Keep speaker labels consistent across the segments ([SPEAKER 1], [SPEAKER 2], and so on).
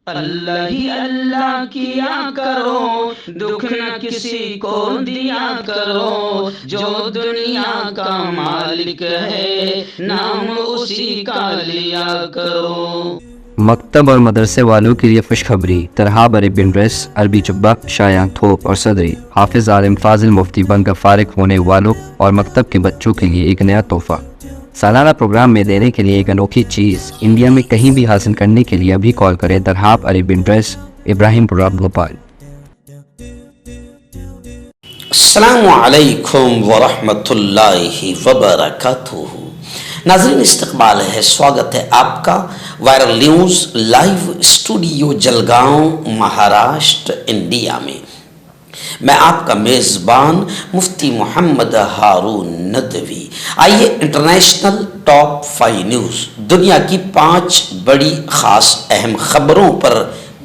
[SPEAKER 1] اللہ ہی اللہ کیا کرو، دکھ نہ کسی کو دیا کرو، جو دنیا کا مالک ہے نام اسی کا لیا کرو۔
[SPEAKER 2] مکتب اور مدرسے والوں کے لیے خوشخبری، ترحاب عربی ڈریس، عربی جبہ، شایان تھوپ اور صدری، حافظ عالم فاضل مفتی بن کر فارغ ہونے والوں اور مکتب کے بچوں کے لیے ایک نیا تحفہ۔ سالانہ پروگرام میں دینے کے لیے ایک انوکھی چیز انڈیا میں کہیں بھی حاصل کرنے کے لیے ابھی کال کریں ترحاب عربی ڈریس، ابراہیم پورہ، بھوپال۔
[SPEAKER 3] السلام علیکم ورحمۃ اللہ وبرکاتہ۔ ناظرین، استقبال ہے، سواگت ہے آپ کا viral news live studio Jalgaon, Maharashtra, India میں۔ میں آپ کا میزبان مفتی محمد ہارون ندوی۔ آئیے انٹرنیشنل ٹاپ 5 نیوز، دنیا کی 5 بڑی خاص اہم خبروں پر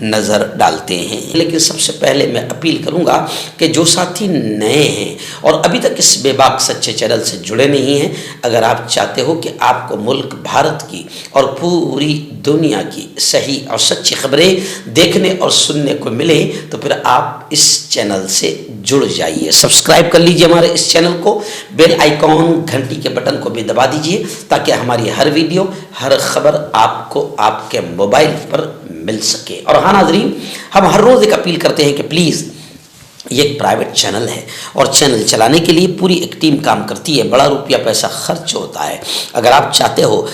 [SPEAKER 3] نظر ڈالتے ہیں۔ لیکن سب سے پہلے میں اپیل کروں گا کہ جو ساتھی نئے ہیں اور ابھی تک اس بے باک سچے چینل سے جڑے نہیں ہیں، اگر آپ چاہتے ہو کہ آپ کو ملک بھارت کی اور پوری دنیا کی صحیح اور سچی خبریں دیکھنے اور سننے کو ملے تو پھر آپ اس چینل سے جڑ جائیے۔ سبسکرائب کر لیجئے ہمارے اس چینل کو، بیل آئیکن گھنٹی کے بٹن کو بھی دبا دیجئے تاکہ ہماری ہر ویڈیو، ہر خبر آپ کو آپ کے موبائل پر مل سکے۔ اور ہاں ناظرین، ہم ہر روز ایک اپیل کرتے ہیں کہ پلیز، یہ ایک پرائیویٹ چینل ہے اور چینل چلانے کے لیے پوری ایک ٹیم کام کرتی ہے، بڑا روپیہ پیسہ خرچ ہوتا ہے۔ اگر آپ چاہتے ہو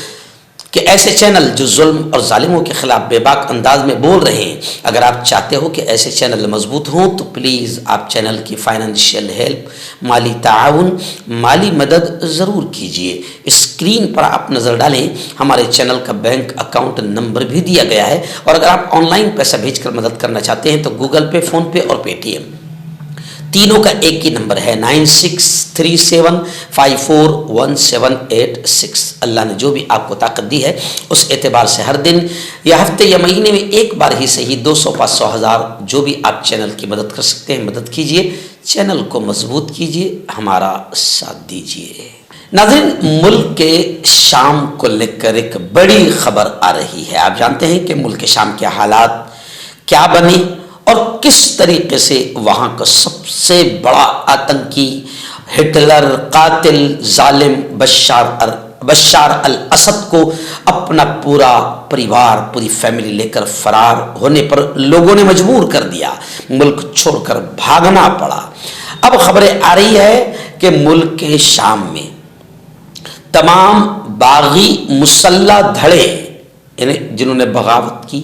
[SPEAKER 3] کہ ایسے چینل جو ظلم اور ظالموں کے خلاف بے باک انداز میں بول رہے ہیں، اگر آپ چاہتے ہو کہ ایسے چینل مضبوط ہوں تو پلیز آپ چینل کی فائنینشیل ہیلپ، مالی تعاون، مالی مدد ضرور کیجئے۔ اسکرین پر آپ نظر ڈالیں، ہمارے چینل کا بینک اکاؤنٹ نمبر بھی دیا گیا ہے، اور اگر آپ آن لائن پیسہ بھیج کر مدد کرنا چاہتے ہیں تو گوگل پے، فون پے اور پے ٹی ایم تینوں کا ایک ہی نمبر ہے، 9637541786۔ اللہ نے جو بھی آپ کو طاقت دی ہے اس اعتبار سے ہر دن یا ہفتے یا مہینے میں ایک بار ہی صحیح 200، 500، 1000 جو بھی آپ چینل کی مدد کر سکتے ہیں مدد کیجئے، چینل کو مضبوط کیجئے، ہمارا ساتھ دیجئے۔ ناظرین، ملک کے شام کو لے کر ایک بڑی خبر آ رہی ہے۔ آپ جانتے ہیں کہ ملک شام کے حالات کیا بنے اور کس طریقے سے وہاں کا سب سے بڑا آتنکی، ہٹلر، قاتل، ظالم بشار الاسد کو اپنا پورا پریوار، پوری فیملی لے کر فرار ہونے پر لوگوں نے مجبور کر دیا، ملک چھوڑ کر بھاگنا پڑا۔ اب خبریں آ رہی ہے کہ ملک کے شام میں تمام باغی مسلح دھڑے، یعنی جنہوں نے بغاوت کی،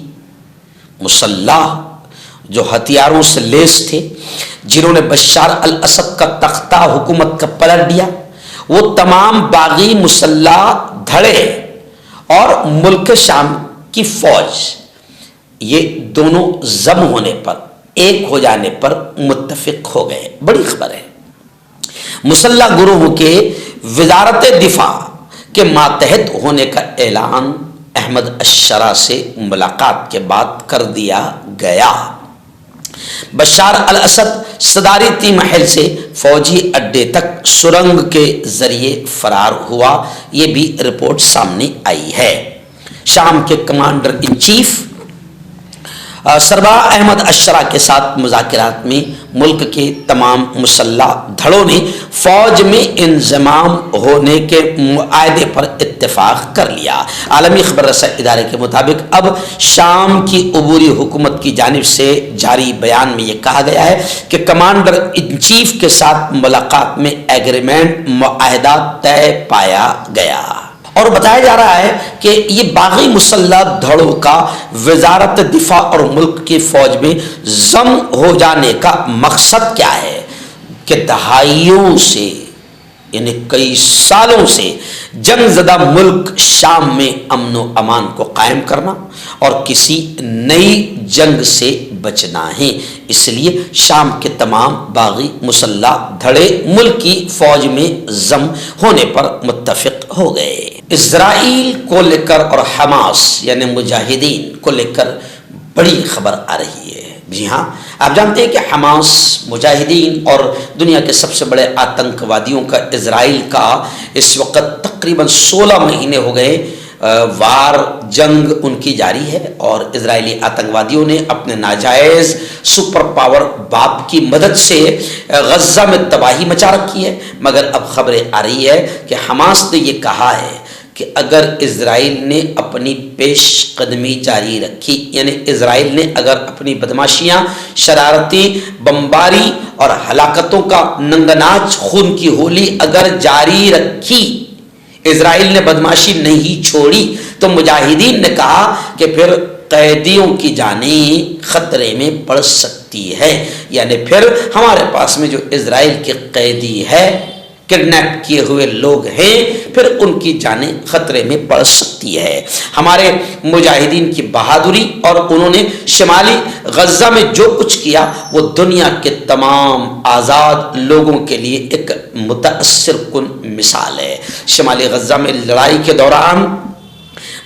[SPEAKER 3] مسلح جو ہتھیاروں سے لیس تھے، جنہوں نے بشار الاسد کا تختہ حکومت کا پلٹ دیا، وہ تمام باغی مسلح دھڑے اور ملک شام کی فوج، یہ دونوں ضم ہونے پر، ایک ہو جانے پر متفق ہو گئے۔ بڑی خبر ہے۔ مسلح گروہ کے وزارت دفاع کے ماتحت ہونے کا اعلان احمد الشرا سے ملاقات کے بعد کر دیا گیا۔ بشار الاسد صدارتی محل سے فوجی اڈے تک سرنگ کے ذریعے فرار ہوا، یہ بھی رپورٹ سامنے آئی ہے۔ شام کے کمانڈر ان چیف سربراہ احمد الشرا کے ساتھ مذاکرات میں ملک کے تمام مسلح دھڑوں نے فوج میں انضمام ہونے کے معاہدے پر اتفاق کر لیا۔ عالمی خبر رساں ادارے کے مطابق اب شام کی عبوری حکومت کی جانب سے جاری بیان میں یہ کہا گیا ہے کہ کمانڈر ان چیف کے ساتھ ملاقات میں ایگریمنٹ، معاہدہ طے پایا گیا، اور بتایا جا رہا ہے کہ یہ باغی مسلح دھڑوں کا وزارت دفاع اور ملک کی فوج میں ضم ہو جانے کا مقصد کیا ہے کہ دہائیوں سے، یعنی کئی سالوں سے جنگ زدہ ملک شام میں امن و امان کو قائم کرنا اور کسی نئی جنگ سے بچنا ہے۔ اس لیے شام کے تمام باغی مسلح دھڑے ملک کی فوج میں ضم ہونے پر متفق ہو گئے۔ اسرائیل کو لے کر اور حماس یعنی مجاہدین کو لے کر بڑی خبر آ رہی ہے۔ جی ہاں، آپ جانتے ہیں کہ حماس، مجاہدین اور دنیا کے سب سے بڑے آتنکوادیوں کا اسرائیل کا اس وقت تقریباً 16 مہینے ہو گئے وار جنگ ان کی جاری ہے اور اسرائیلی آتنکوادیوں نے اپنے ناجائز سپر پاور باپ کی مدد سے غزہ میں تباہی مچا رکھی ہے. مگر اب خبریں آ رہی ہے کہ حماس نے یہ کہا ہے کہ اگر اسرائیل نے اپنی پیش قدمی جاری رکھی، یعنی اسرائیل نے اگر اپنی بدماشیاں، شرارتی بمباری اور ہلاکتوں کا ننگناچ خون کی ہولی اگر جاری رکھی، اسرائیل نے بدماشی نہیں چھوڑی، تو مجاہدین نے کہا کہ پھر قیدیوں کی جانیں خطرے میں پڑ سکتی ہے. یعنی پھر ہمارے پاس میں جو اسرائیل کے قیدی ہے، کڈنیپ کیے ہوئے لوگ ہیں، پھر ان کی جانیں خطرے میں پڑ سکتی ہے. ہمارے مجاہدین کی بہادری اور انہوں نے شمالی غزہ میں جو کچھ کیا وہ دنیا کے تمام آزاد لوگوں کے لیے ایک متاثر کن مثال ہے. شمالی غزہ میں لڑائی کے دوران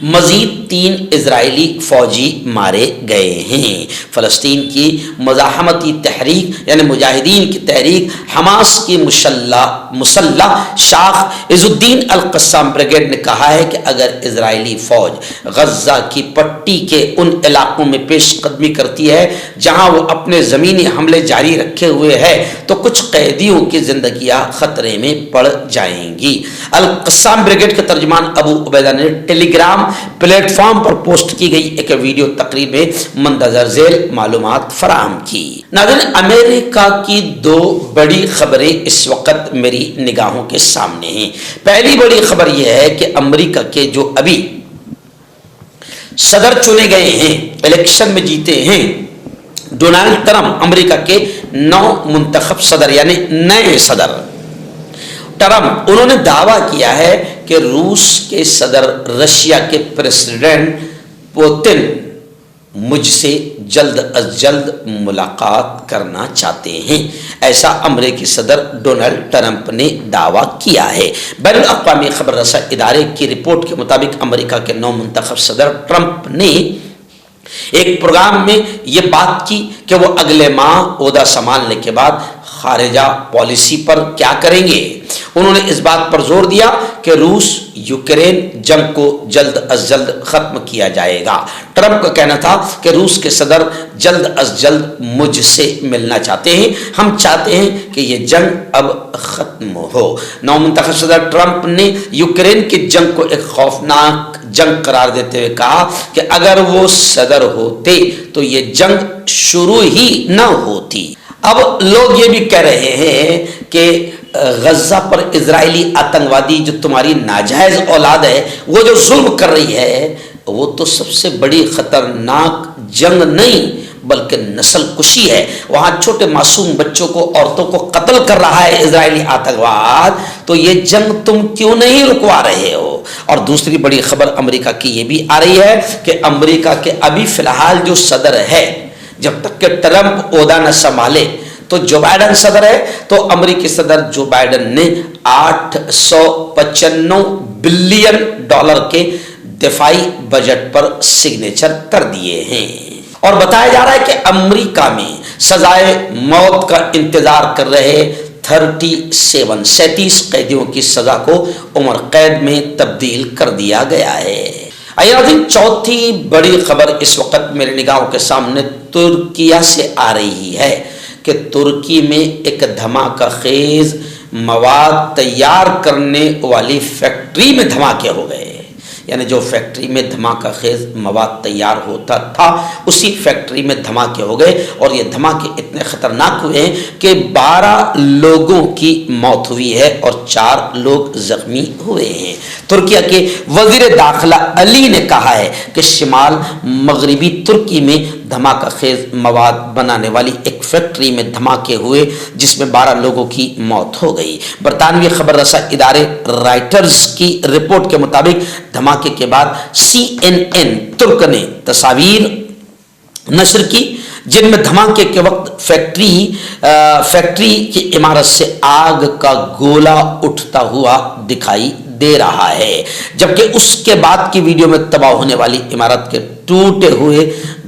[SPEAKER 3] مزید 3 اسرائیلی فوجی مارے گئے ہیں. فلسطین کی مزاحمتی تحریک یعنی مجاہدین کی تحریک حماس کی مسلح شاخ عز الدین القسام بریگیڈ نے کہا ہے کہ اگر اسرائیلی فوج غزہ کی پٹی کے ان علاقوں میں پیش قدمی کرتی ہے جہاں وہ اپنے زمینی حملے جاری رکھے ہوئے ہے تو کچھ قیدیوں کی زندگیاں خطرے میں پڑ جائیں گی. القسام بریگیڈ کے ترجمان ابو عبیدہ نے ٹیلی گرام پلیٹ فارم پر پوسٹ کی گئی ایک ویڈیو تقریر میں مندرجہ ذیل معلومات فراہم کی. ناظرین، امریکہ کی 2 بڑی خبریں اس وقت میری نگاہوں کے سامنے ہیں. پہلی بڑی خبر یہ ہے کہ امریکہ کے جو ابھی صدر چنے گئے ہیں، الیکشن میں جیتے ہیں، ڈونلڈ ٹرمپ، امریکہ کے نو منتخب صدر یعنی نئے صدر ٹرمپ، انہوں نے دعویٰ کیا ہے کہ روس کے صدر، رشیا کے پریزیڈنٹ پوتن مجھ سے جلد از جلد ملاقات کرنا چاہتے ہیں. ایسا امریکی صدر ڈونلڈ ٹرمپ نے دعویٰ کیا ہے. بین الاقوامی خبر رساں ادارے کی رپورٹ کے مطابق امریکہ کے نو منتخب صدر ٹرمپ نے ایک پروگرام میں یہ بات کی کہ وہ اگلے ماہ عہدہ سنبھالنے کے بعد خارجہ پالیسی پر کیا کریں گے. انہوں نے اس بات پر زور دیا کہ روس یوکرین جنگ کو جلد از جلد ختم کیا جائے گا. ٹرمپ کا کہنا تھا کہ روس کے صدر جلد از جلد مجھ سے ملنا چاہتے ہیں، ہم چاہتے ہیں کہ یہ جنگ اب ختم ہو. نو منتخب صدر ٹرمپ نے یوکرین کی جنگ کو ایک خوفناک جنگ قرار دیتے ہوئے کہا کہ اگر وہ صدر ہوتے تو یہ جنگ شروع ہی نہ ہوتی. اب لوگ یہ بھی کہہ رہے ہیں کہ غزہ پر اسرائیلی آتنکوادی جو تمہاری ناجائز اولاد ہے، وہ جو ظلم کر رہی ہے، وہ تو سب سے بڑی خطرناک جنگ نہیں بلکہ نسل کشی ہے. وہاں چھوٹے معصوم بچوں کو، عورتوں کو قتل کر رہا ہے اسرائیلی آتنکواد، تو یہ جنگ تم کیوں نہیں رکوا رہے ہو. اور دوسری بڑی خبر امریکہ کی یہ بھی آ رہی ہے کہ امریکہ کے ابھی فی الحال جو صدر ہے، جب تک کہ ٹرمپ عہدہ نہ سنبھالے تو جو بائیڈن صدر ہے، تو امریکی صدر جو بائیڈن نے $895 بلین کے دفاعی بجٹ پر سگنیچر کر دیے ہیں. اور بتایا جا رہا ہے کہ امریکہ میں سزائے موت کا انتظار کر رہے 37 قیدیوں کی سزا کو عمر قید میں تبدیل کر دیا گیا ہے. چوتھی بڑی خبر اس وقت میرے نگاہوں کے سامنے ترکیہ سے آ رہی ہے کہ ترکی میں ایک دھماکہ خیز مواد تیار کرنے والی فیکٹری میں دھماکے ہو گئے. یعنی جو فیکٹری میں دھماکہ خیز مواد تیار ہوتا تھا اسی فیکٹری میں دھماکے ہو گئے، اور یہ دھماکے اتنے خطرناک ہوئے ہیں کہ 12 لوگوں کی موت ہوئی ہے اور 4 لوگ زخمی ہوئے ہیں. ترکیہ کے وزیر داخلہ علی نے کہا ہے کہ شمال مغربی ترکی میں دھماکہ خیز مواد بنانے والی ایک فیکٹری میں دھماکے ہوئے جس میں 12 لوگوں کی موت ہو گئی. برطانوی خبر رساں ادارے رائٹرز کی رپورٹ کے مطابق دھماکے کے بعد CNN ترک نے تصاویر نشر کی جن میں دھماکے کے وقت فیکٹری کی عمارت سے آگ کا گولا اٹھتا ہوا دکھائی دے رہا ہے، جبکہ اس کے بعد کی ویڈیو میں تباہ ہونے والی عمارت کے ٹوٹے ہوئے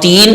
[SPEAKER 3] 3